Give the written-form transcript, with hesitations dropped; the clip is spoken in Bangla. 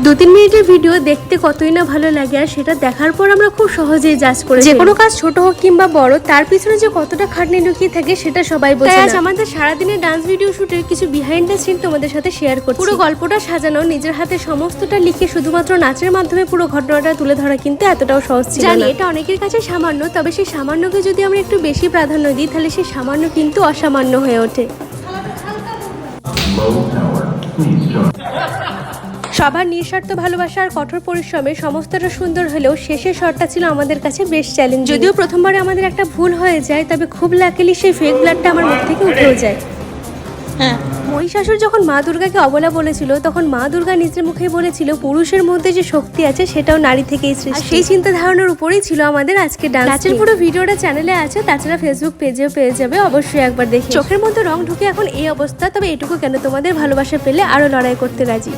2-3 মিনিটের ভিডিও দেখতে কতই না ভালো লাগে, আর সেটা দেখার পর আমরা খুব সহজেই জাজ করি যে কোনো কাজ ছোট হোক কিংবা বড়, তার পিছনে যে কতটা খাটনি লুকিয়ে থাকে সেটা সবাই বোঝে। আজ আমাদের সারাদিনের ডান্স ভিডিও শুটের কিছু বিহাইন্ড দ্য সিন তোমাদের সাথে শেয়ার করছি। পুরো গল্পটা সাজানো, নিজের হাতে সমস্তটা লিখে শুধুমাত্র নাচের মাধ্যমে পুরো ঘটনাটা তুলে ধরা কিন্তু এতটাও সহজ ছিল না। জানি এটা অনেকের কাছে সামান্য, তবে সেই সামান্যকে যদি আমরা একটু বেশি প্রাধান্য দিই তাহলে সেই সামান্য কিন্তু অসামান্য হয়ে ওঠে। সবার নিঃস্বার্থ ভালোবাসা আর কঠোর পরিশ্রমে সমস্তটা সুন্দর হলেও শেষের শটটা ছিল আমাদের কাছে বেশ চ্যালেঞ্জ। যদিও প্রথমবারে আমাদের একটা ভুল হয়ে যায়, তবে খুব লাকিলি সেই ফেক ব্লাডটা আমার মুখ থেকে উঠেও যায়। হ্যাঁ, মহিষাসুর যখন মা দুর্গাকে অবলা বলেছিল, তখন মা দুর্গা নিজের মুখে বলেছিল পুরুষের মধ্যে যে শক্তি আছে সেটাও নারী থেকেই সৃষ্টি। সেই চিন্তা ধারণার উপরেই ছিল আমাদের আজকে নাচের পুরো ভিডিওটা চ্যানেলে আছে, তাছাড়া ফেসবুক পেজেও পেয়ে যাবে, অবশ্যই একবার দেখি। চোখের মধ্যে রং ঢুকে এখন এই অবস্থা, তবে এটুকু কেন, তোমাদের ভালোবাসা পেলে আরো লড়াই করতে রাজি।